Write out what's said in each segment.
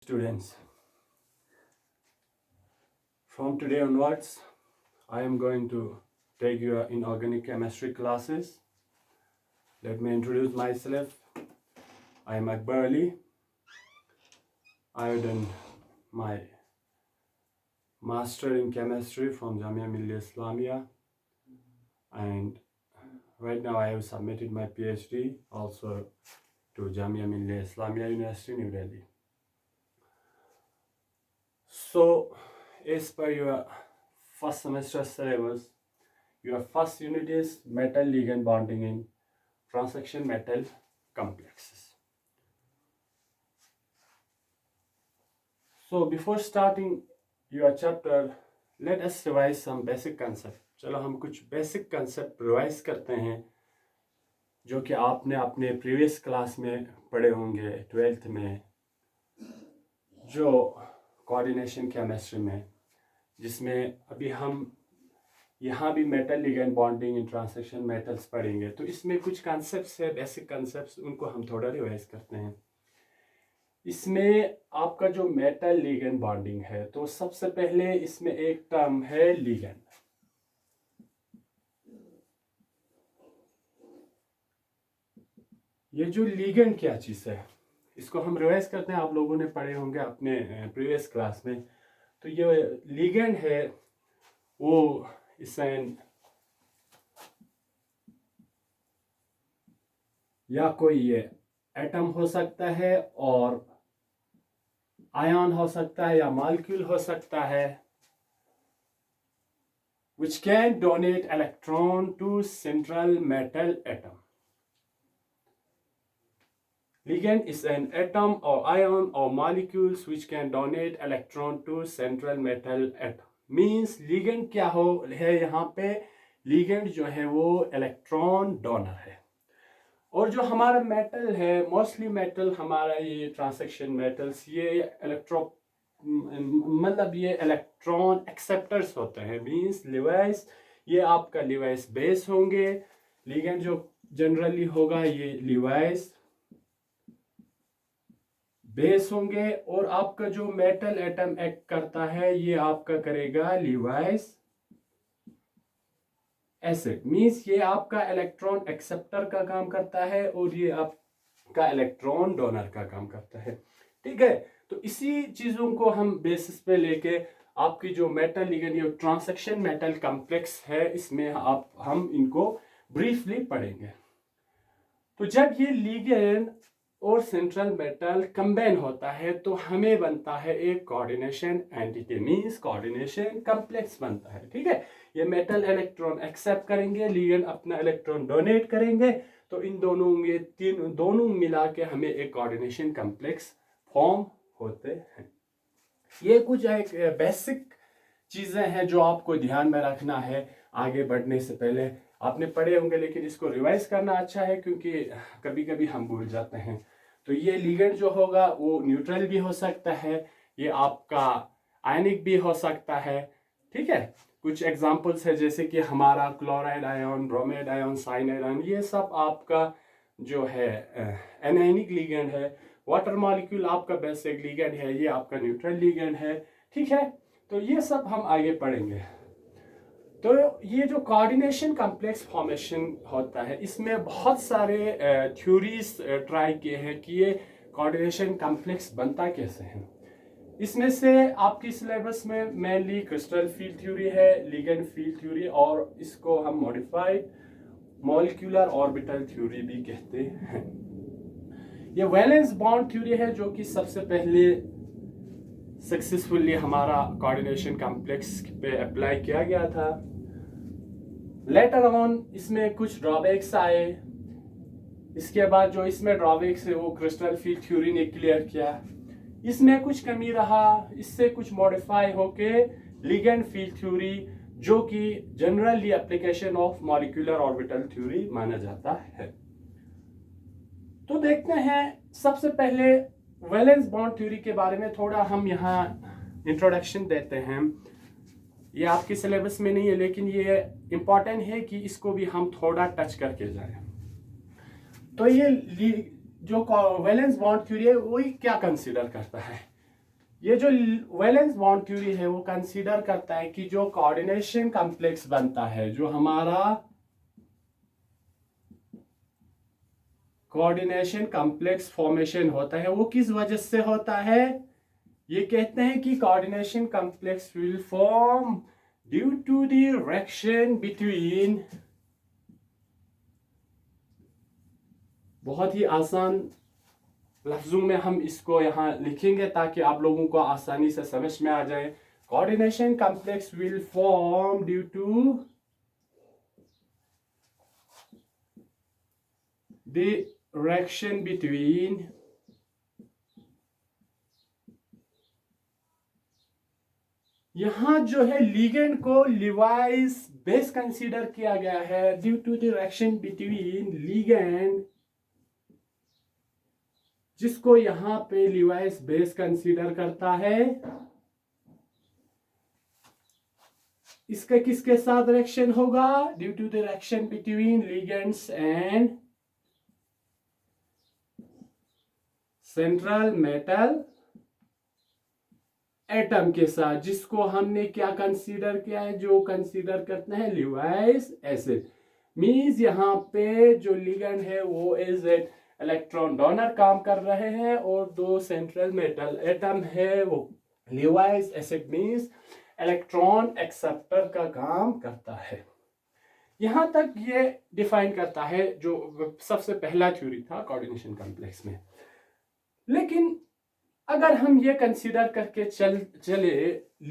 Students, from today onwards, I am going to take your inorganic chemistry classes. Let me introduce myself. I am Akbar Ali. I have done my master in chemistry from Jamia Millia Islamia, and right now I have submitted my PhD also to Jamia Millia Islamia University, New Delhi. So, as per your first semester syllabus, your first unit is metal ligand bonding in transaction metal complexes. So before starting your chapter, let us revise some basic concept. चलो हम कुछ basic concept revise करते हैं जो कि आपने अपने previous class में पढ़े होंगे 12th में, जो कोऑर्डिनेशन केमिस्ट्री में, जिसमें अभी हम यहाँ भी metal ligand bonding in transaction metals पढ़ेंगे। तो इसमें कुछ कंसेप्ट्स है, बेसिक कंसेप्ट्स, उनको हम थोड़ा रिवाइज करते हैं। इसमें आपका जो मेटल लिगेंड बॉन्डिंग है, तो सबसे पहले इसमें एक टर्म है लिगेंड। ये जो लिगेंड क्या चीज है, इसको हम रिवाइज करते हैं। आप लोगों ने पढ़े होंगे अपने प्रीवियस क्लास में। तो ये लिगेंड है वो इसेन या कोई ये एटम हो सकता है, और आयन हो सकता है, या मॉलिक्यूल हो सकता है, which can donate electron to central metal atom. Ligand is an atom or ion or molecules which can donate electron to central metal atom. Means ligand क्या हो है यहाँ पे, ligand जो है वो इलेक्ट्रॉन डोनर है। और जो हमारा मेटल है, मोस्टली मेटल हमारा ये ट्रांसैक्शन मेटल्स, ये मतलब ये इलेक्ट्रॉन एक्सेप्टर्स होते हैं। मींस लिवाइस, ये आपका लिवाइस बेस होंगे। लिगेंड जो जनरली होगा ये लिवाइस बेस होंगे, और आपका जो मेटल एटम एक्ट करता है ये आपका करेगा लिवाइस एसिड। मींस ये आपका इलेक्ट्रॉन एक्सेप्टर का काम करता है और ये आपका इलेक्ट्रॉन डोनर का काम करता है। ठीक है, तो इसी चीजों को हम बेसिस पे लेके आपकी जो मेटल लिगेंड, ये ट्रांसैक्शन मेटल कॉम्प्लेक्स है, इसमें हम इनको ब्रीफली पढ़ेंगे। तो जब ये लिगेंड और सेंट्रल मेटल कंबाइन होता है तो हमें बनता है एक coordination entity, means coordination complex बनता है। ठीक है, ये मेटल इलेक्ट्रॉन एक्सेप्ट करेंगे, लिगेंड अपना इलेक्ट्रॉन डोनेट करेंगे, तो इन दोनों मिला के हमें एक कोऑर्डिनेशन कॉम्प्लेक्स फॉर्म होते हैं। ये कुछ एक बेसिक चीजें हैं जो आपको ध्यान में रखना है आगे बढ़ने से पहले। आपने पढ़े होंगे लेकिन इसको रिवाइज करना अच्छा है, क्योंकि कभी कभी हम भूल जाते हैं। तो ये लिगेंड जो होगा वो न्यूट्रल भी हो सकता है, ये आपका आयनिक भी हो सकता है। ठीक है, कुछ एग्जांपल्स है जैसे कि हमारा chloride ion, bromide ion, cyanide ion, ये सब आपका जो है एनायनिक लिगेंड है। वाटर मॉलिक्यूल आपका बेसिक लिगेंड है, ये आपका न्यूट्रल लिगेंड है। ठीक है, तो ये सब हम आगे पढ़ेंगे। तो ये जो कोऑर्डिनेशन कॉम्प्लेक्स फॉर्मेशन होता है, इसमें बहुत सारे थ्योरीज ट्राई किए हैं कि ये कोऑर्डिनेशन कॉम्प्लेक्स बनता कैसे है। इसमें से आपकी सिलेबस में मेनली क्रिस्टल फील्ड थ्योरी है, लिगेंड फील्ड थ्योरी, और इसको हम मॉडिफाइड मॉलिक्यूलर ऑर्बिटल थ्योरी भी कहते हैं। ये वैलेंस बॉन्ड थ्योरी है जो कि सबसे पहले सक्सेसफुली हमारा कोऑर्डिनेशन कॉम्प्लेक्स पे अप्लाई किया गया था। लेटर ऑन इसमें कुछ ड्रॉबैक्स आए, इसके बाद जो इसमें ड्रॉबैक्स है वो क्रिस्टल फील्ड थ्योरी ने क्लियर किया। इसमें कुछ कमी रहा, इससे कुछ मॉडिफाई होके लिगेंड फील्ड थ्योरी, जो कि generally application of molecular orbital theory माना जाता है। तो देखते हैं सबसे पहले वैलेंस बॉन्ड थ्योरी के बारे में थोड़ा हम यहाँ इंट्रोडक्शन देते हैं। ये आपके सिलेबस में नहीं है लेकिन ये इंपॉर्टेंट है कि इसको भी हम थोड़ा टच करके जाएं। तो ये जो वैलेंस बॉन्ड थ्योरी है वही क्या कंसीडर करता है, ये जो वैलेंस बॉन्ड थ्योरी है वो कंसीडर करता है कि जो कोऑर्डिनेशन कॉम्प्लेक्स बनता है, जो हमारा कोऑर्डिनेशन कॉम्प्लेक्स फॉर्मेशन होता है, वो किस वजह से होता है। ये कहते हैं कि coordination complex will form due to the reaction between, बहुत ही आसान लफ्जों में हम इसको यहाँ लिखेंगे ताकि आप लोगों को आसानी से समझ में आ जाए। Coordination complex will form due to the reaction between यहां जो है लिगेंड को लिवाइस बेस कंसीडर किया गया है due to the reaction between ligand, जिसको यहां पे लिवाइस बेस कंसीडर करता है। इसका किसके साथ रिएक्शन होगा, due to the reaction between ligands and central metal atom के साथ, जिसको हमने क्या कंसीडर किया है, जो कंसीडर करते हैं लिवाइस एसिड। मींस यहाँ पे जो लिगेंड है वो एज ए इलेक्ट्रॉन डोनर काम कर रहे हैं और दो सेंट्रल मेटल एटम है वो Levi's acid means electron acceptor का काम करता है। यहां तक ये डिफाइन करता है जो सबसे पहला थ्योरी था कोऑर्डिनेशन कॉम्प्लेक्स में। लेकिन अगर हम ये कंसीडर करके चले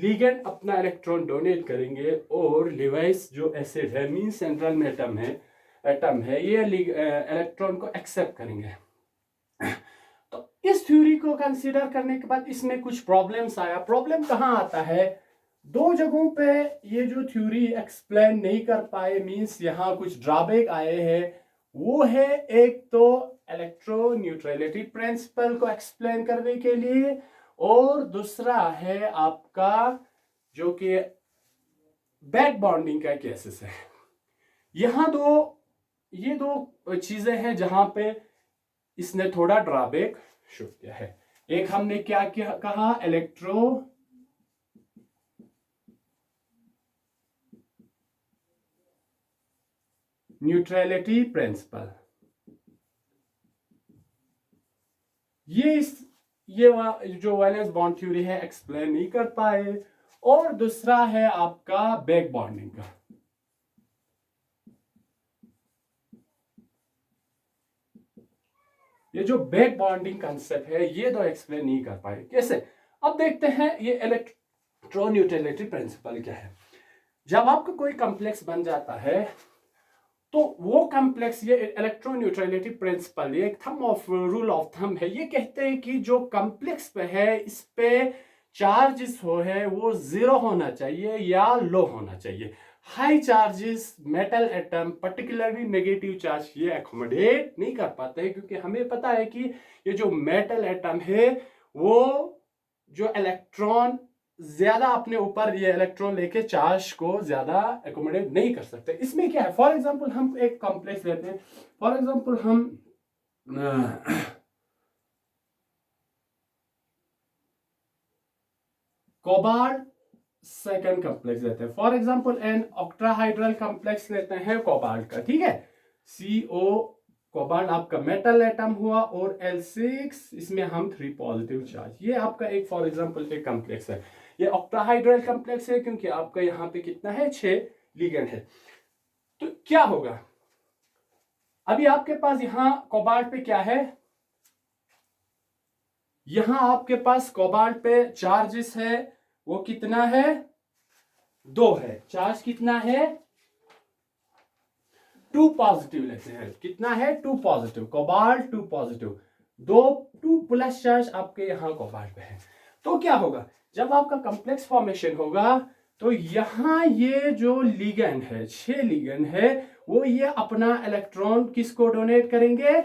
लिगेंड अपना इलेक्ट्रॉन डोनेट करेंगे और लिवाइस जो एसिड है मीन सेंट्रल में एटम है ये इलेक्ट्रॉन को एक्सेप्ट करेंगे। तो इस थ्योरी को कंसीडर करने के बाद इसमें कुछ प्रॉब्लम्स आया। प्रॉब्लम कहाँ आता है, दो जगहों पे ये जो थ्योरी एक्सप्लेन नहीं कर पाए, मींस यहाँ कुछ ड्रॉबैक आए हैं। वो है एक तो इलेक्ट्रो न्यूट्रलिटी प्रिंसिपल को एक्सप्लेन करने के लिए, और दूसरा है आपका जो कि बैक बॉन्डिंग का केसेस है। यहां ये दो चीजें हैं जहां पे इसने थोड़ा ड्रॉबैक शो किया है। एक हमने क्या कहा, इलेक्ट्रो न्यूट्रलिटी प्रिंसिपल, ये जो वैलेंस बॉन्ड थ्योरी है एक्सप्लेन नहीं कर पाए। और दूसरा है आपका बैक बॉन्डिंग का। ये जो बैक बॉन्डिंग कंसेप्ट है ये तो एक्सप्लेन नहीं कर पाए। कैसे, अब देखते हैं ये इलेक्ट्रो न्यूट्रलिटी प्रिंसिपल क्या है। जब आपका कोई कॉम्प्लेक्स बन जाता है तो वो कॉम्प्लेक्स, ये इलेक्ट्रो न्यूट्रलिटी प्रिंसिपल, ये एक thumb of rule of thumb है। ये कहते हैं कि जो कॉम्प्लेक्स पे है इस पे चार्जेस है वो जीरो होना चाहिए या लो होना चाहिए। High charges metal atom particularly negative charge ये एकोमोडेट नहीं कर पाते हैं, क्योंकि हमें पता है कि ये जो मेटल एटम है वो जो इलेक्ट्रॉन ज्यादा अपने ऊपर ये इलेक्ट्रॉन लेके चार्ज को ज्यादा एकोमोडेट नहीं कर सकते। इसमें क्या है, फॉर एग्जांपल हम एक कॉम्प्लेक्स लेते हैं, फॉर एग्जांपल हम कोबाल्ट सेकंड कॉम्प्लेक्स लेते हैं, for example an octahedral complex लेते हैं कोबाल्ट का, ठीक है। CO कोबाल्ट आपका मेटल एटम हुआ और L6 इसमें हम 3 पॉजिटिव चार्ज, ये आपका एक फॉर एग्जांपल एक कॉम्प्लेक्स है। ये ऑक्टाहाइड्रल कॉम्प्लेक्स है क्योंकि आपका यहाँ पे कितना है, 6 लिगेंड है। तो क्या होगा, अभी आपके पास यहाँ कोबाल्ट पे क्या है, यहां आपके पास कोबाल्ट पे चार्जेस है वो कितना है, 2 है। चार्ज कितना है, 2 पॉजिटिव लेते हैं, कितना है 2 positive, cobalt 2 positive, 2 plus charge आपके यहां कोबाल्ट पे है। तो क्या होगा, जब आपका कॉम्प्लेक्स फॉर्मेशन होगा तो यहां ये जो लिगेंड है, 6 लिगेंड है, वो ये अपना इलेक्ट्रॉन किसको डोनेट करेंगे,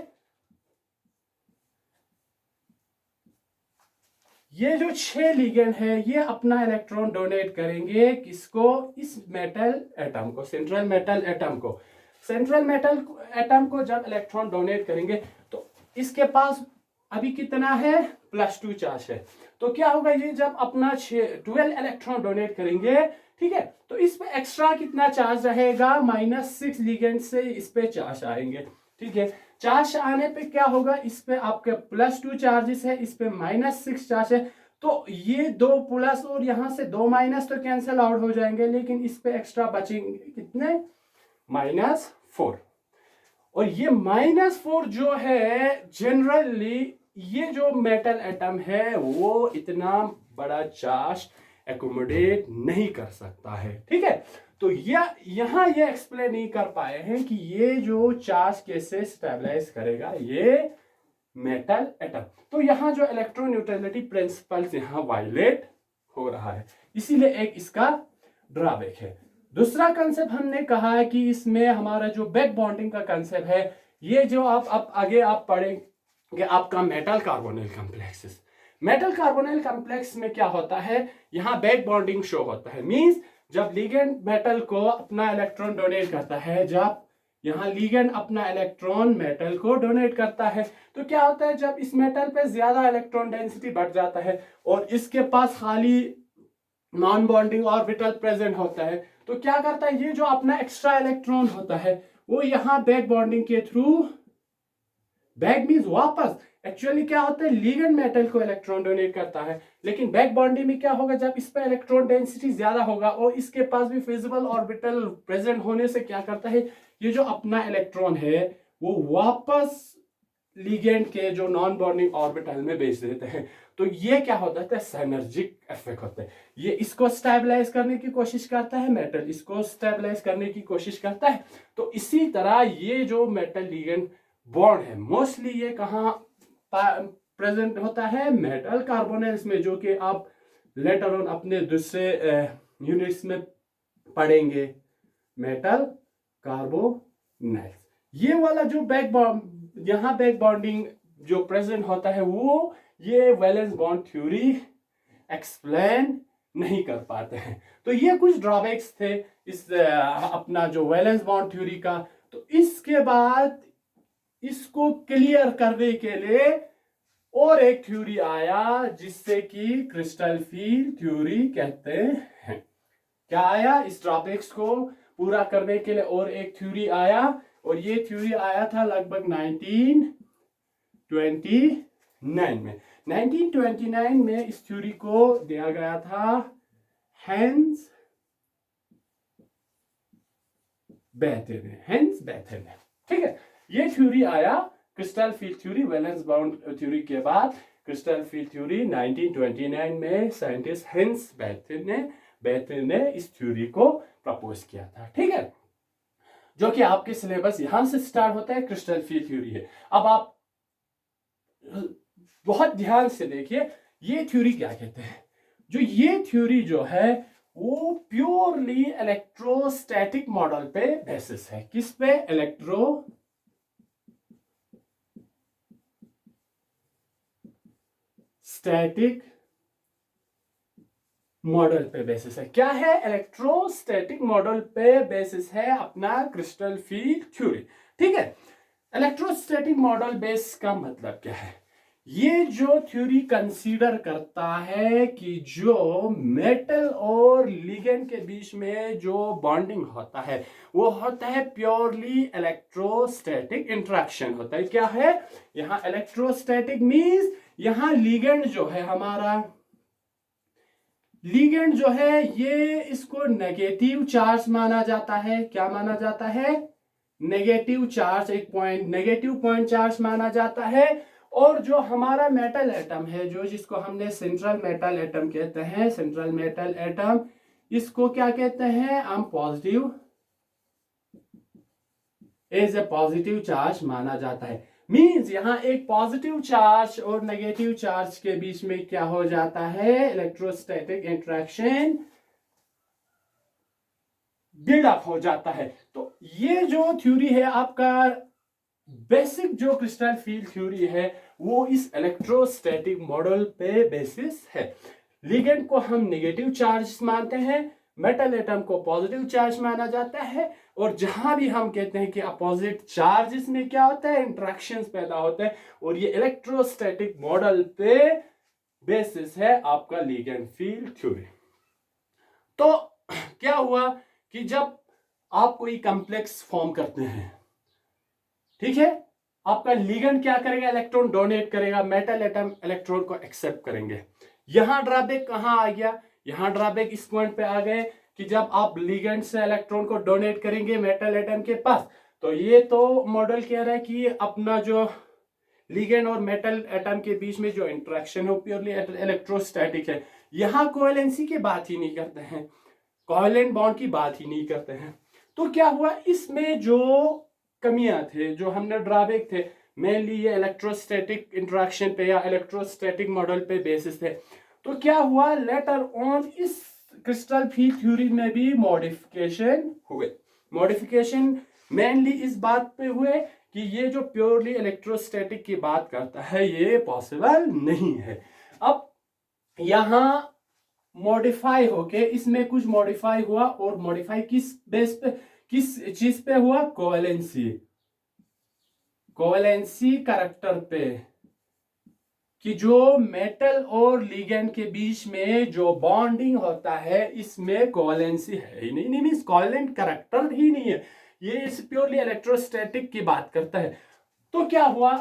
ये जो 6 लिगेंड है ये अपना इलेक्ट्रॉन डोनेट करेंगे किसको, इस मेटल एटम को, सेंट्रल मेटल एटम को। सेंट्रल मेटल एटम को जब इलेक्ट्रॉन डोनेट करेंगे तो इसके पास अभी कितना है, +2 चार्ज है। तो क्या होगा, ये जब अपना 12 इलेक्ट्रॉन डोनेट करेंगे, ठीक है, तो इस पे एक्स्ट्रा कितना चार्ज रहेगा, -6 लिगेंड से इस पे चार्ज आएंगे। ठीक है, चार्ज आने पे क्या होगा, इस पे आपके +2 चार्जेस है, इस पे -6 चार्ज है। तो ये 2 प्लस और यहां से 2 माइनस तो कैंसिल आउट हो जाएंगे, लेकिन इस पे एक्स्ट्रा बचेंगे कितने, -4। और ये -4 जो है जनरली ये जो मेटल एटम है वो इतना बड़ा चार्ज एकोमोडेट नहीं कर सकता है। ठीक है, तो यहां ये एक्सप्लेन नहीं कर पाए हैं कि ये जो चार्ज कैसे स्टेबलाइज करेगा ये मेटल एटम। तो यहां जो इलेक्ट्रोन्यूट्रलिटी प्रिंसिपल्स यहां वायलेट हो रहा है, इसीलिए एक इसका ड्रॉबैक है। दूसरा कंसेप्ट हमने कहा है कि इसमें हमारा जो बैक बॉन्डिंग का कंसेप्ट है, ये जो आप आगे आप पढ़ेंगे आपका metal carbonyl complexes. Metal carbonyl complex में क्या होता है, यहाँ बैक बॉन्डिंग शो होता है। मींस जब लिगेंड मेटल को अपना इलेक्ट्रॉन डोनेट करता है, जब यहाँ लिगेंड अपना इलेक्ट्रॉन मेटल को डोनेट करता है, तो क्या होता है, जब इस मेटल पे ज्यादा इलेक्ट्रॉन डेंसिटी बढ़ जाता है और इसके पास खाली नॉन बॉन्डिंग ऑर्बिटल प्रेजेंट होता है, तो क्या करता है, ये जो अपना एक्स्ट्रा इलेक्ट्रॉन होता है वो यहाँ बैक बॉन्डिंग के थ्रू, बैक मींस वापस, एक्चुअली क्या होता है, लिगेंड मेटल को इलेक्ट्रॉन डोनेट करता है, लेकिन बैक बॉन्डिंग में क्या होगा, जब इस पे इलेक्ट्रॉन डेंसिटी ज्यादा होगा और इसके पास भी फिजिबल ऑर्बिटल प्रेजेंट होने से क्या करता है, ये जो अपना इलेक्ट्रॉन है वो वापस लिगेंड के जो नॉन बॉन्डिंग ऑर्बिटल में भेज देते हैं। तो ये क्या होता है, सिनर्जिक इफेक्ट होता है। ये इसको स्टेबलाइज करने की कोशिश करता है, मेटल इसको स्टेबलाइज करने की कोशिश करता है। तो इसी तरह ये जो मेटल लिगेंड बॉन्ड है मोस्टली ये कहाँ प्रेजेंट होता है, मेटल कार्बोनेल्स में, जो कि आप लेटर ऑन अपने दूसरे यूनिट्स में पढ़ेंगे, मेटल कार्बोनेल्स। ये वाला जो यहाँ बैक बॉन्डिंग जो प्रेजेंट होता है वो ये वैलेंस बॉन्ड थ्योरी एक्सप्लेन नहीं कर पाते हैं। तो ये कुछ ड्रॉबैक्स थे इस अपना जो वैलेंस बॉन्ड थ्योरी का। तो इसके बाद इसको क्लियर करने के लिए और एक थ्योरी आया जिससे कि क्रिस्टल फील्ड थ्योरी कहते हैं। क्या आया, इस ड्रॉबैक्स को पूरा करने के लिए और एक थ्योरी आया, और ये थ्योरी आया था लगभग 1929 में। 1929 में इस थ्योरी को दिया गया था हेंस बेथेन ने। ठीक है, ये थ्योरी आया crystal field theory, valence bound theory के बाद क्रिस्टल फील्ड थ्योरी 1929 में साइंटिस्ट हेंस बेथेन ने इस थ्योरी को प्रपोज किया था। ठीक है, जो कि आपके सिलेबस यहां से स्टार्ट होता है, क्रिस्टल फील्ड थ्योरी है। अब आप बहुत ध्यान से देखिए ये थ्योरी क्या कहते हैं। जो ये थ्योरी जो है वो प्योरली इलेक्ट्रोस्टैटिक मॉडल पे बेसिस है। किस पे, इलेक्ट्रोस्टैटिक मॉडल पे बेसिस है। क्या है, इलेक्ट्रोस्टैटिक मॉडल पे बेसिस है अपना क्रिस्टल फील्ड थ्योरी। ठीक है, इलेक्ट्रोस्टैटिक मॉडल बेस का मतलब क्या है, ये जो थ्योरी कंसीडर करता है कि जो मेटल और लिगेंड के बीच में जो बॉन्डिंग होता है वो होता है प्योरली इलेक्ट्रोस्टैटिक इंटरेक्शन होता है। क्या है यहाँ इलेक्ट्रोस्टैटिक मींस यहाँ लिगेंड जो है हमारा, लिगेंड जो है ये इसको नेगेटिव चार्ज माना जाता है। क्या माना जाता है, नेगेटिव चार्ज, एक पॉइंट नेगेटिव पॉइंट चार्ज माना जाता है। और जो हमारा मेटल एटम है, जो जिसको हमने सेंट्रल मेटल एटम कहते हैं, सेंट्रल मेटल एटम, इसको क्या कहते हैं हम, positive, as a positive charge माना जाता है। मींस यहां एक पॉजिटिव चार्ज और नेगेटिव चार्ज के बीच में क्या हो जाता है, इलेक्ट्रोस्टैटिक इंटरेक्शन बिल्डअप हो जाता है। तो ये जो थ्योरी है आपका बेसिक, जो क्रिस्टल फील्ड थ्योरी है वो इस इलेक्ट्रोस्टैटिक मॉडल पे बेसिस है। लिगेंड को हम नेगेटिव चार्ज मानते हैं, मेटल एटम को पॉजिटिव चार्ज माना जाता है। और जहां भी हम कहते हैं कि अपोजिट चार्जेस में क्या होता है, इंटरेक्शंस पैदा होते हैं, और ये इलेक्ट्रोस्टैटिक मॉडल पे बेसिस है आपका लिगेंड फील्ड थ्योरी। तो क्या हुआ कि जब आप कोई कॉम्प्लेक्स फॉर्म करते हैं, ठीक है, आपका लिगेंड क्या करेगा, इलेक्ट्रॉन डोनेट करेगा, मेटल एटम इलेक्ट्रॉन को एक्सेप्ट करेंगे। यहां ड्रॉबैक कहां आ गया, यहां ड्रॉबैक इस पॉइंट पे आ गए कि जब आप लिगेंड से इलेक्ट्रॉन को डोनेट करेंगे मेटल एटम के पास, तो ये तो मॉडल कह रहा है कि अपना जो लिगेंड और मेटल एटम के बीच में जो इंटरेक्शन है प्योरली इलेक्ट्रोस्टैटिक है। यहां कोवेलेंसी की बात ही नहीं करते हैं, कोवेलेंट बॉन्ड की बात ही नहीं करते हैं। तो क्या हुआ, इसमें जो कमियां थे, जो हमने ड्रॉबैक थे, मेनली ये इलेक्ट्रोस्टैटिक इंटरेक्शन पे या इलेक्ट्रोस्टैटिक मॉडल पे बेसिस थे। तो क्या हुआ, लेटर ऑन इस क्रिस्टल फील्ड थ्योरी में भी मॉडिफिकेशन हुए। मॉडिफिकेशन मेनली इस बात पे हुए कि ये जो प्योरली इलेक्ट्रोस्टैटिक की बात करता है ये पॉसिबल नहीं है। अब यहां मॉडिफाई होके इसमें कुछ मॉडिफाई हुआ, और मॉडिफाई किस बेस पे, किस चीज पे हुआ, कोवेलेंसी, कोवेलेंसी करैक्टर पे, कि जो मेटल और लिगेंड के बीच में जो बॉन्डिंग होता है इसमें कोवेलेंसी है ही नहीं, मींस कोवेलेंट करैक्टर ही नहीं है, ये इस प्योरली इलेक्ट्रोस्टैटिक की बात करता है। तो क्या हुआ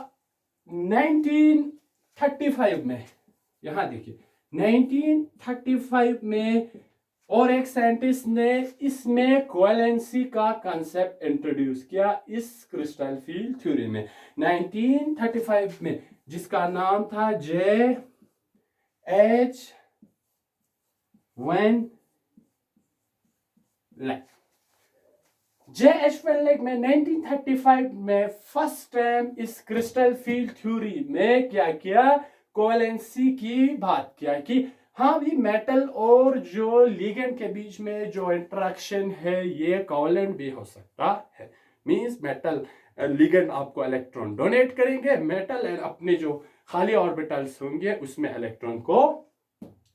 1935 में, यहां देखिए 1935 में और एक साइंटिस्ट ने इसमें कोवेलेंसी का कंसेप्ट इंट्रोड्यूस किया इस क्रिस्टल फील्ड थ्योरी में 1935 में, जिसका नाम था J.H. Van lack. J.H. Van lack में 1935 में फर्स्ट टाइम इस क्रिस्टल फील्ड थ्योरी में क्या किया, कोवेलेंसी की बात किया कि हाँ भी मेटल और जो लिगेंड के बीच में जो इंटरेक्शन है ये कोवेलेंट भी हो सकता है। मींस मेटल लिगेंड आपको इलेक्ट्रॉन डोनेट करेंगे, मेटल अपने जो खाली ऑर्बिटल्स होंगे उसमें इलेक्ट्रॉन को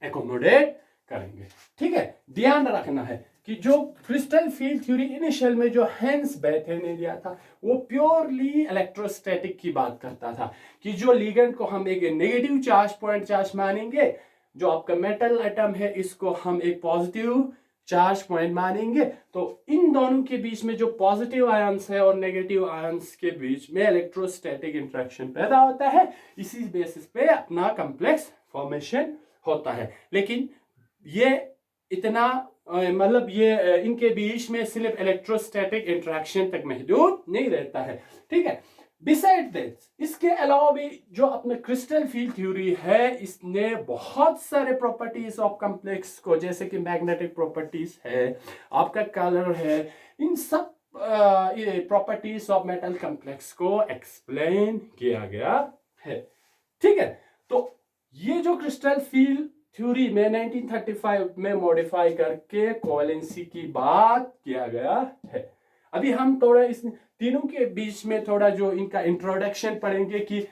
एकोमोडेट करेंगे। ठीक है, ध्यान रखना है कि जो क्रिस्टल फील्ड थ्योरी इनिशियल में जो हैंस बेथे ने दिया था वो प्योरली इलेक्ट्रोस्टैटिक की बात करता था कि जो लिगेंड को हम एक नेगेटिव चार्ज पॉइंट चार्ज मानेंगे, जो आपका मेटल एटम है इसको हम एक पॉजिटिव चार्ज पॉइंट मानेंगे, तो इन दोनों के बीच में जो पॉजिटिव आयंस है और नेगेटिव आयंस के बीच में इलेक्ट्रोस्टैटिक इंटरेक्शन पैदा होता है, इसी बेसिस पे अपना कॉम्प्लेक्स फॉर्मेशन होता है। लेकिन ये इतना मतलब ये इनके बीच में सिर्फ इलेक्ट्रोस्टैटिक इंटरेक्शन तक महदूद नहीं रहता है। ठीक है, बिसाइड दिस, इसके अलावा भी जो अपने क्रिस्टल फील्ड थ्योरी है इसने बहुत सारे प्रॉपर्टीज ऑफ कॉम्प्लेक्स को, जैसे कि मैग्नेटिक प्रॉपर्टीज है, आपका कलर है, इन सब प्रॉपर्टीज ऑफ मेटल कॉम्प्लेक्स को एक्सप्लेन किया गया है। ठीक है, तो ये जो क्रिस्टल फील्ड थ्योरी में 1935 में मॉडिफाई करके कोवेलेंसी की बात किया गया है। अभी हम थोड़ा इस तीनों के बीच में थोड़ा जो इनका इंट्रोडक्शन पढ़ेंगे कि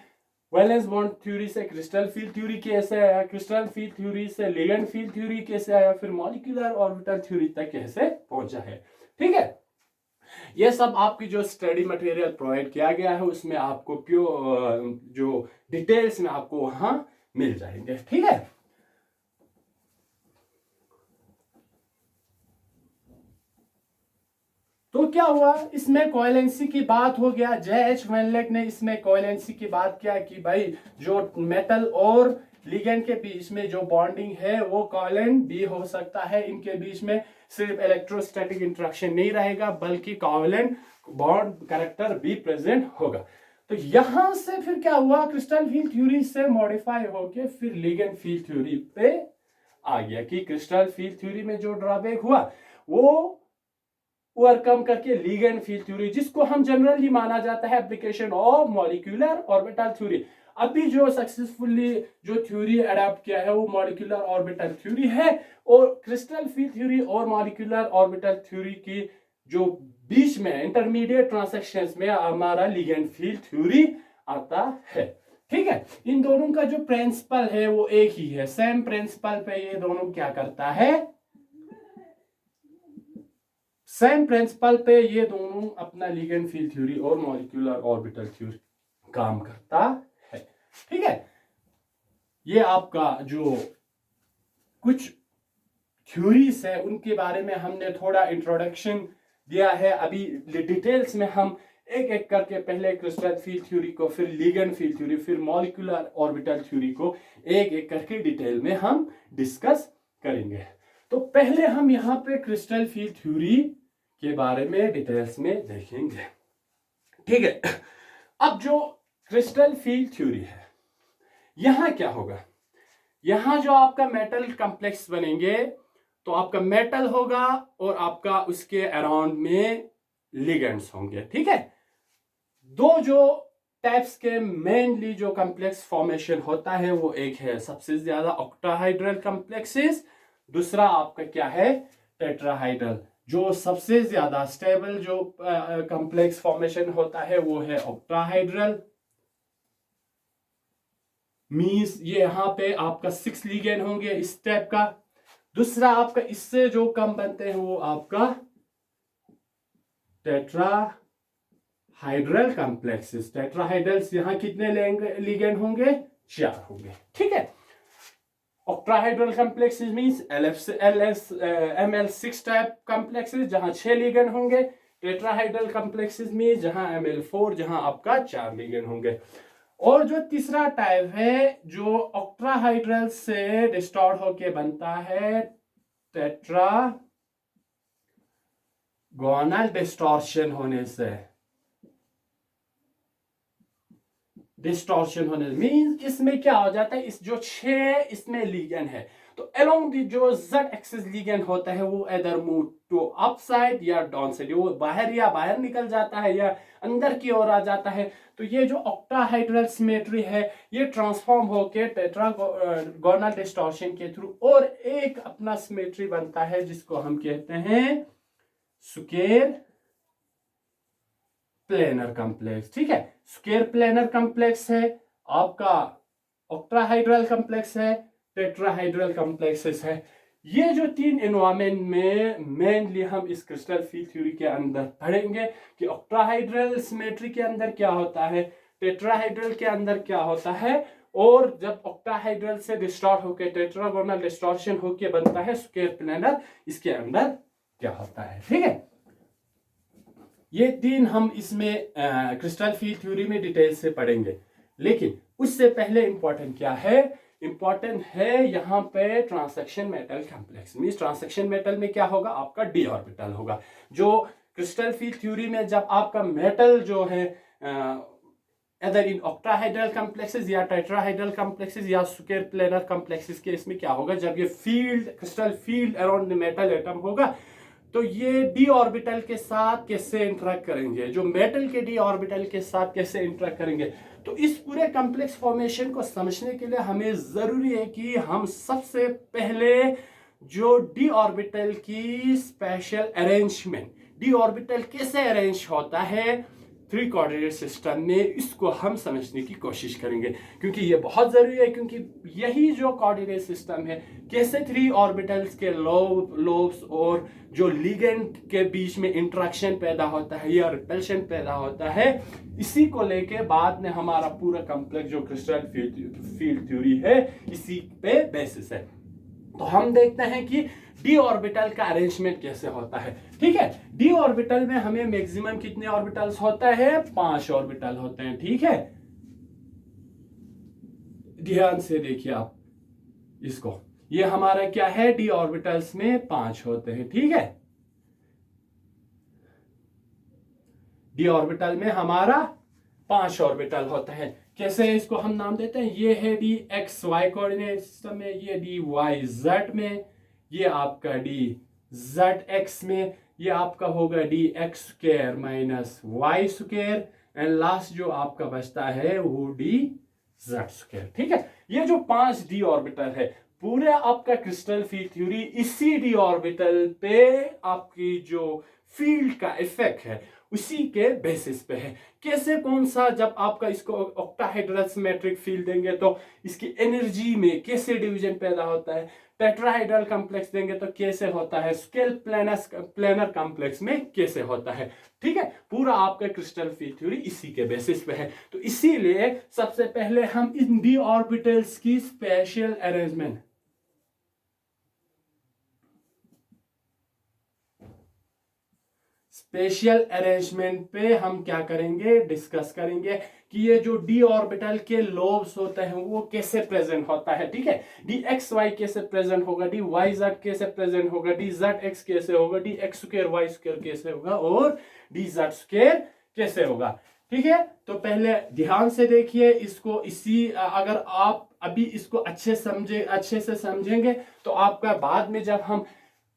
वैलेंस बॉन्ड थ्योरी से क्रिस्टल फील्ड थ्योरी कैसे आया, क्रिस्टल फील्ड थ्योरी से लिगेंड फील्ड थ्योरी कैसे आया, फिर मॉलिक्यूलर ऑर्बिटल थ्योरी तक कैसे पहुंचा है। ठीक है, यह सब आपकी जो स्टडी मटेरियल प्रोवाइड किया गया है उसमें आपको जो डिटेल्स में आपको वहां मिल जाएंगे। ठीक है, तो क्या हुआ, इसमें कोवेलेंसी की बात हो गया। J.H. वैन लैक ने इसमें कोवेलेंसी की बात किया कि भाई जो मेटल और लिगेंड के बीच में जो बॉन्डिंग है वो कोवेलेंट भी हो सकता है, इनके बीच में सिर्फ इलेक्ट्रोस्टैटिक इंटरेक्शन नहीं रहेगा बल्कि कोवेलेंट बॉन्ड कैरेक्टर भी प्रेजेंट होगा। तो यहां से फिर क्या हुआ, क्रिस्टल फील्ड थ्योरी से मॉडिफाई होके फिर लिगेंड फील्ड थ्योरी पे आ गया कि क्रिस्टल फील्ड थ्योरी में जो ड्रॉबैक हुआ वो ओवरकम करके लिगेंड फील्ड थ्योरी, जिसको हम जनरली माना जाता है application of molecular orbital theory. अभी जो सक्सेसफुली जो थ्योरी अडॉप्ट किया है वो मॉलिक्यूलर ऑर्बिटल थ्योरी है, और क्रिस्टल फील्ड थ्योरी और मॉलिक्यूलर ऑर्बिटल थ्योरी की जो बीच में इंटरमीडिएट ट्रांजैक्शंस में हमारा लिगेंड फील्ड थ्योरी आता है। ठीक है, इन दोनों का जो प्रिंसिपल है वो एक ही है, सेम प्रिंसिपल पे ये दोनों क्या करता है, सेम प्रिंसिपल पे ये दोनों अपना लिगेंड फील्ड थ्योरी और मॉलिक्यूलर ऑर्बिटल थ्योरी काम करता है। ठीक है, ये आपका जो कुछ थ्योरीज है उनके बारे में हमने थोड़ा इंट्रोडक्शन दिया है। अभी डिटेल्स में हम एक एक करके पहले क्रिस्टल फील्ड थ्योरी को, फिर लिगेंड फील्ड थ्योरी, फिर मॉलिक्यूलर ऑर्बिटल थ्योरी को एक एक करके डिटेल में हम डिस्कस करेंगे। तो पहले हम यहाँ पे क्रिस्टल फील्ड थ्योरी के बारे में डिटेल्स में देखेंगे। ठीक है, अब जो क्रिस्टल फील्ड थ्योरी है, यहां क्या होगा, यहां जो आपका मेटल कॉम्प्लेक्स बनेंगे, तो आपका मेटल होगा और आपका उसके अराउंड में लिगेंड्स होंगे। ठीक है, दो जो टाइप्स के मेनली जो कॉम्प्लेक्स फॉर्मेशन होता है वो एक है सबसे ज्यादा ऑक्टाहाइड्रल कॉम्प्लेक्सेस, दूसरा आपका क्या है टेट्राहाइड्रल। जो सबसे ज्यादा स्टेबल जो कॉम्प्लेक्स फॉर्मेशन होता है वो है ऑक्टाहाइड्रल, मींस ये यहां पे आपका 6 लिगेंड होंगे इस टाइप का। दूसरा आपका इससे जो कम बनते हैं वो आपका टेट्राहाइड्रल कॉम्प्लेक्सेस। टेट्राहाइड्रल्स यहां कितने लिगेंड होंगे, 4 होंगे। ठीक है, octahedral complexes means ML6 type complexes जहां 6 लिगेंड होंगे। टेट्राहाइड्रल कॉम्प्लेक्सेस में जहां ML4 जहां आपका 4 लिगेंड होंगे। और जो तीसरा टाइप है जो ऑक्टाहाइड्रल से डिस्टॉर्ट होके बनता है टेट्रागोनल डिस्टॉर्शन होने से, डिस्टॉर्शन होने मींस इसमें क्या हो जाता है, इस जो 6 इसमें लिगेंड है तो अलोंग दी जो Z एक्सिस लिगेंड होता है वो इधर मूव टू अप साइड या डाउन साइड, वो बाहर निकल जाता है या अंदर की ओर आ जाता है। तो ये जो ऑक्टाहाइड्रल सिमेट्री है ये ट्रांसफॉर्म होके टेट्रागोनल डिस्टॉर्शन के थ्रू और एक अपना सिमेट्री बनता है जिसको हम कहते हैं स्क्वायर प्लेनर कॉम्प्लेक्स। ठीक है, स्क्वायर प्लेनर कॉम्प्लेक्स है आपका, ऑक्टाहाइड्रल कॉम्प्लेक्स है, टेट्राहाइड्रल कॉम्प्लेक्सेस है। ये जो 3 एनवायरमेंट में मेनली हम इस क्रिस्टल फील्ड थ्योरी के अंदर पढ़ेंगे कि ऑक्टाहाइड्रल सिमेट्री के अंदर क्या होता है, टेट्राहाइड्रल के अंदर क्या होता है, और जब ऑक्टाहाइड्रल से डिस्टॉर्ट होकर टेट्रागोनल डिस्टॉर्शन होकर बनता है स्क्वायर प्लेनर, इसके अंदर क्या होता है। ठीक है, ये 3 हम इसमें क्रिस्टल फील्ड थ्योरी में डिटेल से पढ़ेंगे। लेकिन उससे पहले इंपॉर्टेंट क्या है, इंपॉर्टेंट है यहाँ पे transaction metal complex. Means transaction metal में क्या होगा, आपका डी ऑर्बिटल होगा। जो क्रिस्टल फील्ड थ्योरी में जब आपका मेटल जो है इधर इन ऑक्टाहाइड्रल कॉम्प्लेक्सेस या टेट्राहाइड्रल कॉम्प्लेक्सेस या स्क्वायर प्लेनर कॉम्प्लेक्सेस के इसमें क्या होगा, जब ये field crystal field around the metal atom होगा तो ये डी ऑर्बिटल के साथ कैसे इंटरेक्ट करेंगे, जो मेटल के डी ऑर्बिटल के साथ कैसे इंटरेक्ट करेंगे। तो इस पूरे कॉम्प्लेक्स फॉर्मेशन को समझने के लिए हमें जरूरी है कि हम सबसे पहले जो डी ऑर्बिटल की स्पेशल अरेंजमेंट, डी ऑर्बिटल कैसे अरेंज होता है 3 कोऑर्डिनेट सिस्टम में, इसको हम समझने की कोशिश करेंगे क्योंकि ये बहुत जरूरी है। क्योंकि यही जो कोऑर्डिनेट सिस्टम है कैसे 3 ऑर्बिटल्स के लोब्स और जो लिगेंड के बीच में इंटरेक्शन पैदा होता है या रिपल्शन पैदा होता है, इसी को लेके बाद में हमारा पूरा कॉम्प्लेक्स जो क्रिस्टल फील्ड थ्योरी है इसी पे बेसिस है। तो हम देखते हैं कि डी ऑर्बिटल का अरेंजमेंट कैसे होता है। ठीक है, डी ऑर्बिटल में हमें मैक्सिमम कितने ऑर्बिटल्स होता है, 5 ऑर्बिटल होते हैं। ठीक है, ध्यान से देखिए आप इसको, ये हमारा क्या है, डी ऑर्बिटल्स में 5 होते हैं। ठीक है, डी ऑर्बिटल में हमारा 5 ऑर्बिटल होता है। कैसे इसको हम नाम देते हैं, ये है d x y coordinate system में, ये डी वाई जेड में, ये आपका डी जेड एक्स में, ये आपका होगा d x square minus y square, and last जो आपका बचता है वो डी जेड स्क्वायर। ठीक है, ये जो 5 डी ऑर्बिटल है पूरे आपका क्रिस्टल फील्ड थ्योरी इसी डी ऑर्बिटल पे आपकी जो फील्ड का इफेक्ट है उसी के बेसिस पे है। कैसे, कौन सा, जब आपका इसको ऑक्टाहेड्रल सिमेट्रिक फील्ड देंगे तो इसकी एनर्जी में कैसे डिवीजन पैदा होता है, टेट्राहाइड्रल कॉम्प्लेक्स देंगे तो कैसे होता है, स्केल प्लेनर कॉम्प्लेक्स में कैसे होता है। ठीक है, पूरा आपका क्रिस्टल फील्ड थ्योरी इसी के बेसिस पे है। तो इसीलिए सबसे पहले हम इन डी ऑर्बिटल्स की स्पेशल अरेंजमेंट पे हम क्या करेंगे, डिस्कस करेंगे कि ये जो डी ऑर्बिटल के लोब्स होते हैं वो कैसे प्रेजेंट होता है। ठीक है, डी एक्स वाई कैसे प्रेजेंट होगा, डी वाई जेड कैसे प्रेजेंट होगा, डी जेड एक्स कैसे होगा, d x square y square कैसे होगा और डी जेड स्क्वायर कैसे होगा। ठीक है, तो पहले ध्यान से देखिए इसको। अगर आप अभी इसको अच्छे से समझेंगे तो आपका बाद में जब हम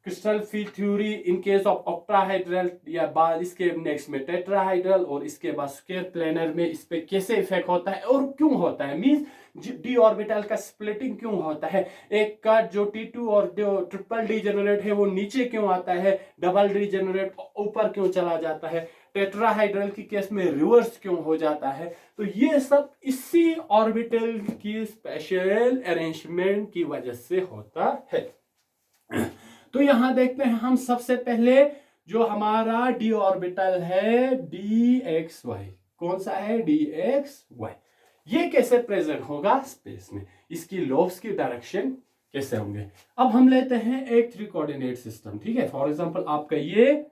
crystal field theory in case of octahedral या बाद इसके नेक्स्ट में टेट्राहाइड्रल और इसके बाद स्क्वायर प्लेनर में इस पे कैसे इफेक्ट होता है और क्यों होता है, मींस डी ऑर्बिटल का स्प्लिटिंग क्यों होता है, एक का जो T2 और जो ट्रिपल डी जनरेट है वो नीचे क्यों आता है, डबल डी जनरेट ऊपर क्यों चला जाता है, टेट्राहाइड्रल की केस में रिवर्स क्यों हो जाता है। तो ये सब इसी ऑर्बिटल की स्पेशल अरेंजमेंट की वजह से होता है। तो यहां देखते हैं हम सबसे पहले जो हमारा डी ऑर्बिटल है डी एक्स वाई, कौन सा है, डी एक्स वाई, ये कैसे प्रेजेंट होगा स्पेस में, इसकी लोब्स की डायरेक्शन कैसे होंगे। अब हम लेते हैं एक 3 कोऑर्डिनेट सिस्टम। ठीक है, फॉर एग्जांपल आपका ये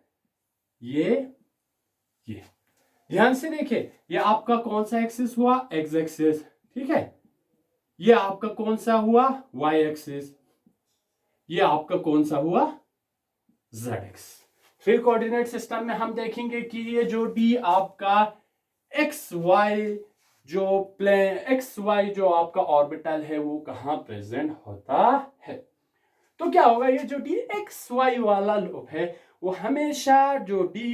ध्यान से देखिए, ये आपका कौन सा एक्सिस हुआ, एक्स एक्सिस। ठीक है, ये आपका कौन सा हुआ, वाई एक्सिस, ये आपका कौन सा हुआ, जेड एक्स। 3 कोऑर्डिनेट सिस्टम में हम देखेंगे कि ये जो डी आपका एक्स वाई जो आपका ऑर्बिटल है वो कहां प्रेजेंट होता है। तो क्या होगा, ये जो डी एक्स वाई वाला लोब है वो हमेशा जो डी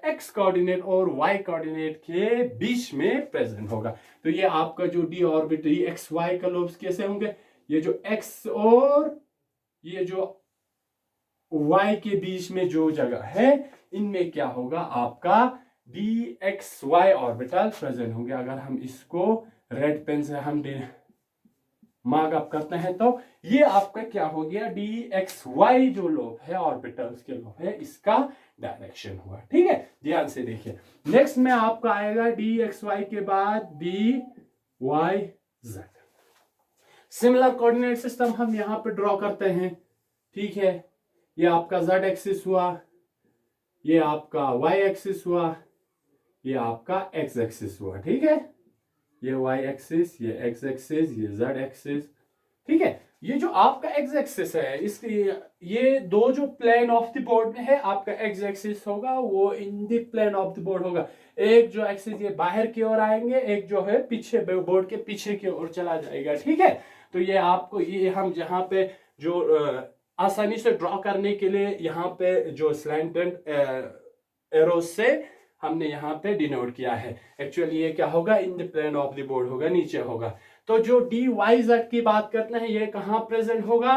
एक्स कोऑर्डिनेट और वाई कोऑर्डिनेट के बीच में प्रेजेंट होगा। तो ये आपका जो d orbit d x y का लोब्स कैसे होंगे, ये जो एक्स और ये जो y के बीच में जो जगह है इनमें क्या होगा, आपका d x y orbital present होंगे। अगर हम इसको रेड पेन से हम मार्क अप करते हैं तो ये आपका क्या हो गया, डी एक्स वाई जो लोब है ऑर्बिटल्स के लोब है इसका डायरेक्शन हुआ। ठीक है, ध्यान से देखिए। नेक्स्ट में आपका आएगा डी एक्स वाई के बाद d y z. Similar coordinate system हम यहां पे ड्रॉ करते हैं। ठीक है, ये आपका z एक्सिस हुआ, ये आपका y एक्सिस हुआ, ये आपका x एक्सिस हुआ। ठीक है, ये y एक्सिस, ये x एक्सिस, ये z एक्सिस। ठीक है, ये जो आपका x एक्सिस है इसकी ये दो जो प्लेन ऑफ द बोर्ड में है, आपका x एक्सिस होगा वो in the plane of the board होगा। एक जो एक्सिस ये बाहर की ओर आएंगे, एक जो है पीछे बोर्ड के पीछे की ओर चला जाएगा। ठीक है, तो ये आपको ये हम जहां पे जो आसानी से ड्रॉ करने के लिए यहाँ पे जो स्लैंटेड एरोज से हमने यहाँ पे डिनोट किया है। एक्चुअली ये क्या होगा, in the plane of the board होगा, नीचे होगा। तो जो डी वाई जेड की बात करते हैं ये कहाँ प्रेजेंट होगा,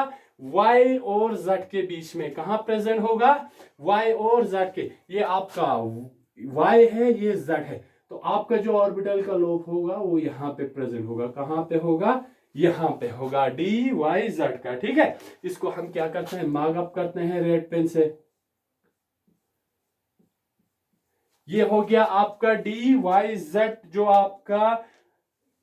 y और z के बीच में। कहाँ प्रेजेंट होगा, y और z के, ये आपका y है, ये z है। तो आपका जो ऑर्बिटल का लोब होगा वो यहाँ पे प्रेजेंट होगा। कहाँ पे होगा, यहां पे होगा डी वाई जेड का। ठीक है, इसको हम क्या करते हैं, मार्क अप करते हैं रेड पेन से। ये हो गया आपका डी वाई जेड जो आपका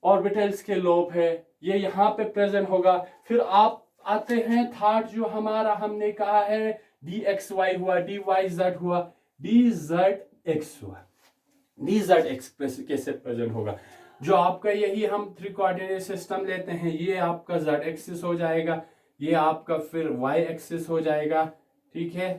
ऑर्बिटल्स के लोब है, ये यहां पे प्रेजेंट होगा। फिर आप आते हैं थर्ड जो हमारा हमने कहा है डी एक्स वाई हुआ, डी वाई जेड हुआ, डी जेड एक्स हुआ। डी जेड एक्स कैसे प्रेजेंट होगा, जो आपका यही हम 3 कोऑर्डिनेट सिस्टम लेते हैं, ये आपका z एक्सिस हो जाएगा, ये आपका फिर y एक्सिस हो जाएगा। ठीक है,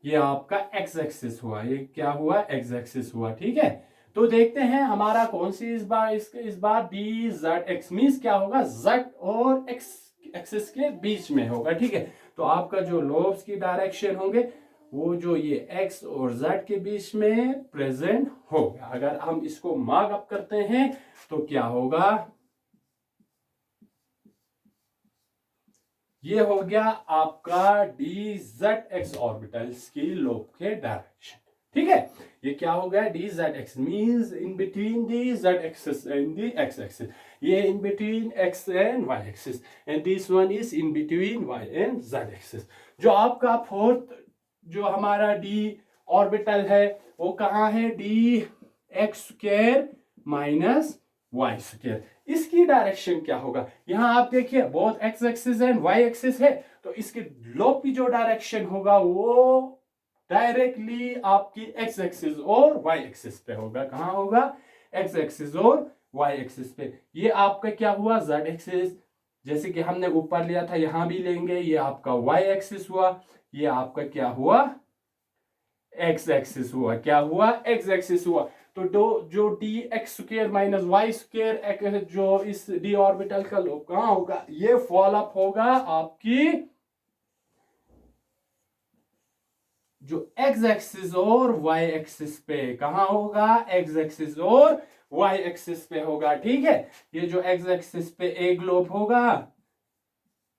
ये आपका x एक्सिस हुआ, ये क्या हुआ, x एक्सिस हुआ। ठीक है, तो देखते हैं हमारा कौन सी इस बार डी जेड एक्स मींस क्या होगा, z और x एक्सिस के बीच में होगा। ठीक है, तो आपका जो लोब्स की डायरेक्शन होंगे वो जो ये x और z के बीच में प्रेजेंट होगा। अगर हम इसको मार्क अप करते हैं तो क्या होगा, ये हो गया आपका डी जेड एक्स ऑर्बिटल्स की लोब के डायरेक्शन। ठीक है, ये क्या हो गया, D Z axis means in between the Z axis and the X axis, ये in between X and Y axis, and this one is in between Y and Z axis. जो आपका फोर्थ जो हमारा डी ऑर्बिटल है वो कहाँ है, d x square minus y square. इसकी डायरेक्शन क्या होगा, यहां आप देखिए both x axis and Y axis है, तो इसके लोब की जो डायरेक्शन होगा वो डायरेक्टली आपकी एक्स एक्सिस और वाई एक्सिस पे होगा। कहां होगा, एक्स एक्सिस और वाई एक्सिस पे। ये आपका क्या हुआ, जेड एक्सिस, जैसे कि हमने ऊपर लिया था यहां भी लेंगे, ये आपका वाई एक्सिस हुआ, ये आपका क्या हुआ, एक्स एक्सिस हुआ। क्या हुआ, एक्स एक्सिस हुआ। तो जो d x square minus y square जो इस डी ऑर्बिटल का लोब कहां होगा, ये फॉल अप होगा आपकी जो एक्स एक्सिस और वाई एक्सिस पे। कहां होगा, एक्स एक्सिस और वाई एक्सिस पे होगा। ठीक है, ये जो एक्स एक्सिस पे एक लोब होगा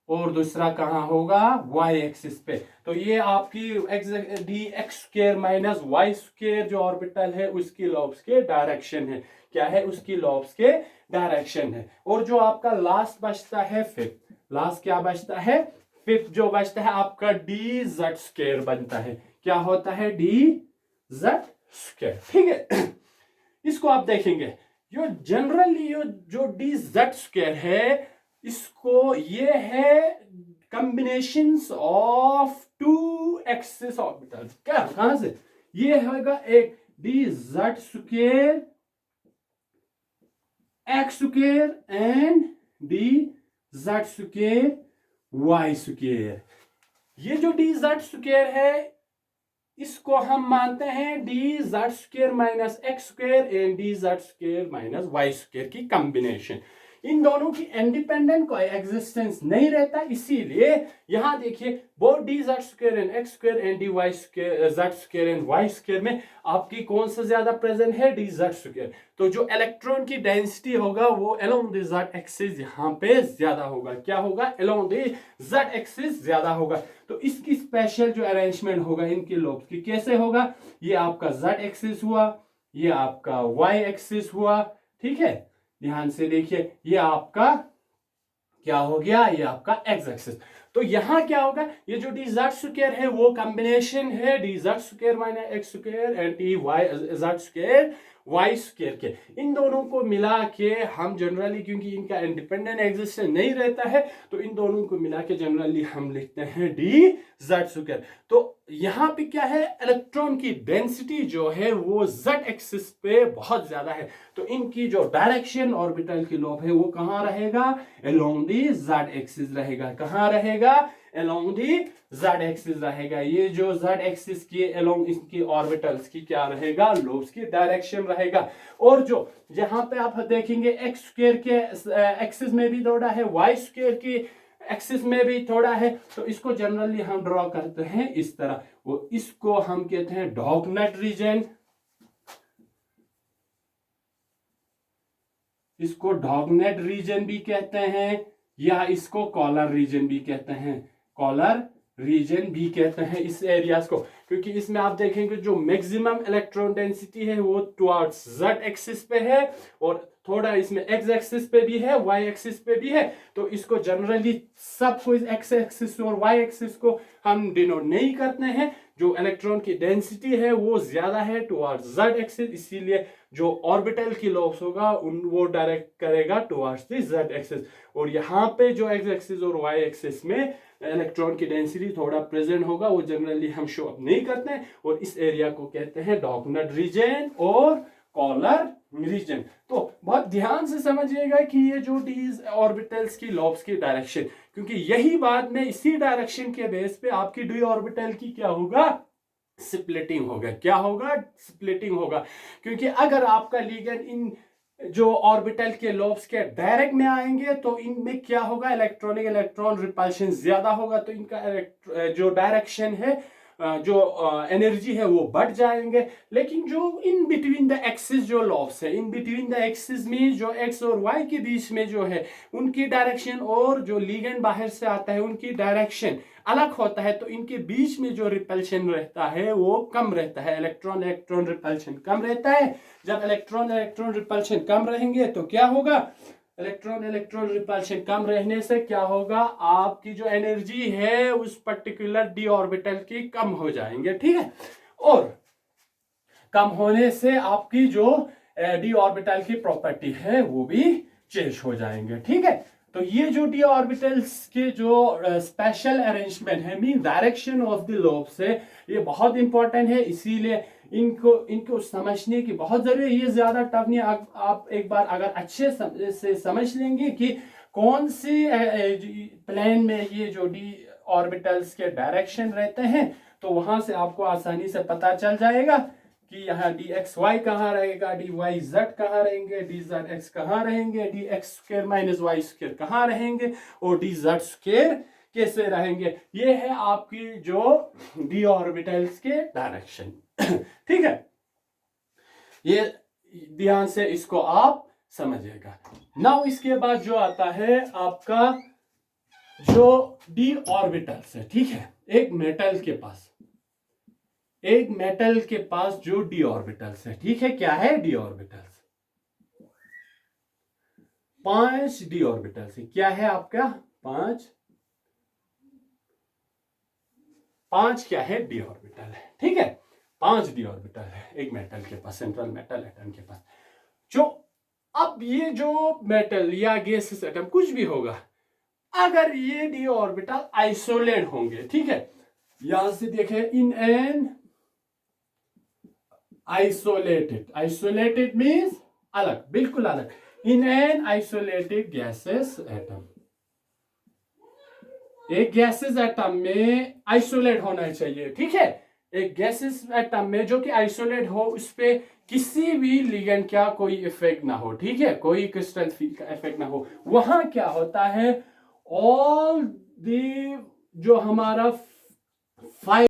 और दूसरा कहां होगा, वाई एक्सिस पे। तो ये आपकी d x square minus y square जो ऑर्बिटल है उसकी लॉब्स के डायरेक्शन है। क्या है, उसकी लॉब्स के डायरेक्शन है। और जो आपका लास्ट बचता है फिफ्थ, लास्ट क्या बचता है, फिफ्थ जो बचता है आपका डी जेड स्क्र बनता है। क्या होता है, डी जेड स्क्र। ठीक है, इसको आप देखेंगे, जो जनरली जो डी जेड स्क्र है, इसको ये है combinations of two axis orbitals. क्या, कहां से, ये होगा एक d z square x square and d z square y square. ये जो डी जेड स्क्र है इसको हम मानते हैं d z square minus x square and d z square minus y square की कॉम्बिनेशन। इन दोनों की इंडिपेंडेंट कोई एग्जिस्टेंस नहीं रहता, इसीलिए यहां देखिए both d z square and x square and d y square z square and y square में आपकी कौन सा ज्यादा प्रेजेंट है, डी जेड स्क्र। तो जो इलेक्ट्रॉन की डेंसिटी होगा वो अलोंग द जेड एक्सिस यहाँ पे ज्यादा होगा। क्या होगा, अलोंग द जेड एक्सिस ज्यादा होगा। तो इसकी स्पेशल जो अरेंजमेंट होगा इनके लोब्स की कैसे होगा, ये आपका जेड एक्सिस हुआ, ये आपका वाई एक्सिस हुआ। ठीक है, ध्यान से देखिए, ये आपका क्या हो गया, ये आपका एक्स एक्सिस। तो यहां क्या होगा, ये जो डी जेड स्क्वायर है वो कॉम्बिनेशन है d z square minus x square and d y z square y square के। इन दोनों को मिला के हम जनरली, क्योंकि इनका इंडिपेंडेंट एग्जिस्टेंस नहीं रहता है, तो इन दोनों को मिला के जनरली हम लिखते हैं डी जेड स्क्वायर। तो यहां पे क्या है, इलेक्ट्रॉन की डेंसिटी जो है वो जेड एक्सिस पे बहुत ज्यादा है, तो इनकी जो डायरेक्शन ऑर्बिटल की लोब है वो कहां रहेगा, अलोंग दी जेड एक्सिस रहेगा। कहां रहेगा, अलोंग दी जेड एक्सिस रहेगा। ये जो जेड एक्सिस की अलोंग इसकी ऑर्बिटल्स की क्या रहेगा, लोब्स की डायरेक्शन रहेगा। और जो यहां पे आप देखेंगे एक्स स्क्वायर के एक्सिस में भी थोड़ा है, वाई स्क्वायर की एक्सिस में भी थोड़ा है, तो इसको जनरली हम ड्रॉ करते हैं इस तरह। वो इसको हम कहते हैं डॉगनेट रीजन, इसको डॉगनेट रीजन भी कहते हैं, या इसको कॉलर रीजन भी कहते हैं, कॉलर रीजन भी कहते हैं इस एरियाज को। क्योंकि इसमें आप देखेंगे जो मैक्सिमम इलेक्ट्रॉन डेंसिटी है वो टुवर्ड्स जेड एक्सिस पे है, और थोड़ा इसमें एक्स एक्सिस पे भी है, वाई एक्सिस पे भी है। तो इसको जनरली सबको इस एक्स एक्सिस और वाई एक्सिस को हम डिनोट नहीं करते हैं। जो इलेक्ट्रॉन की डेंसिटी है वो ज्यादा है टुवर्ड्स जेड एक्सिस, इसीलिए जो ऑर्बिटल की लॉब्स होगा उन वो डायरेक्ट करेगा टुवर्ड्स द जेड एक्सिस। और यहाँ पे जो एक्स एक्सिस और वाई एक्सिस में इलेक्ट्रॉन की डेंसिटी थोड़ा प्रेजेंट होगा, वो जनरली हम शो अप नहीं करते हैं, और इस एरिया को कहते हैं डॉगनेट रीजन और कॉलर रीजन। तो बहुत ध्यान से समझिएगा कि ये जो डी ऑर्बिटल्स की लॉब्स की डायरेक्शन, क्योंकि यही बाद में इसी डायरेक्शन के बेस पे आपकी डी ऑर्बिटल की क्या होगा, स्प्लिटिंग होगा। क्या होगा, स्प्लिटिंग होगा। क्योंकि अगर आपका लिगेंड इन जो ऑर्बिटल के लोब्स के डायरेक्ट में आएंगे तो इनमें क्या होगा, इलेक्ट्रॉनिक इलेक्ट्रॉन रिपल्शन ज्यादा होगा, तो इनका जो डायरेक्शन है जो एनर्जी है वो बढ़ जाएंगे। लेकिन जो इन बिटवीन द एक्सिस जो लॉब्स है, इन बिटवीन द एक्सिस में जो एक्स और वाई के बीच में जो है उनकी डायरेक्शन और जो लिगेंड बाहर से आता है उनकी डायरेक्शन अलग होता है, तो इनके बीच में जो रिपल्शन रहता है वो कम रहता है, इलेक्ट्रॉन इलेक्ट्रॉन रिपल्शन कम रहता है। जब इलेक्ट्रॉन इलेक्ट्रॉन रिपल्शन कम रहेंगे तो क्या होगा, इलेक्ट्रॉन इलेक्ट्रॉन रिपल्शन कम रहने से क्या होगा, आपकी जो एनर्जी है उस पर्टिकुलर डी ऑर्बिटल की कम हो जाएंगे, ठीक है। और कम होने से आपकी जो डी ऑर्बिटल की प्रॉपर्टी है वो भी चेंज हो जाएंगे, ठीक है। तो ये जो डी ऑर्बिटल्स के जो स्पेशल अरेंजमेंट है, mean direction of the lobes है, ये बहुत इंपॉर्टेंट है। इसीलिए इनको समझने की बहुत जरूरी है। ये ज्यादा टफ नहीं, आप एक बार अगर अच्छे से समझ लेंगे कि कौन सी प्लेन में ये जो डी ऑर्बिटल्स के डायरेक्शन रहते हैं, तो वहां से आपको आसानी से पता चल जाएगा कि यहाँ डी एक्स वाई कहाँ रहेगा, डी वाई जेड कहाँ रहेंगे, डी जेड एक्स कहाँ रहेंगे, d x square minus y square कहाँ रहेंगे, और डी जेड स्क्र कैसे रहेंगे। ये है आपकी जो डी ऑर्बिटल्स के डायरेक्शन, ठीक है। ये ध्यान से इसको आप समझिएगा। नाउ इसके बाद जो आता है आपका जो डी ऑर्बिटल्स है, ठीक है, एक मेटल के पास जो डी ऑर्बिटल्स है, ठीक है, क्या है डी ऑर्बिटल्स, 5 डी ऑर्बिटल्स है। क्या है आपका 5 क्या है डी ऑर्बिटल है, ठीक है, 5 डी ऑर्बिटल है एक मेटल के पास, सेंट्रल मेटल एटम के पास। जो अब ये जो मेटल या गैसेस एटम कुछ भी होगा, अगर ये डी ऑर्बिटल आइसोलेट होंगे, ठीक है, यहां से देखें, इन एन आइसोलेटेड मीन्स अलग, बिल्कुल अलग, in an isolated gases atom, एक गैसेस एटम में आइसोलेट होना चाहिए, ठीक है। एक गैसेस एटम में जो कि आइसोलेट हो, उस पे किसी भी लिगेंड का कोई इफेक्ट ना हो, ठीक है, कोई क्रिस्टल फील्ड का इफेक्ट ना हो। वहां क्या होता है, ऑल दी जो हमारा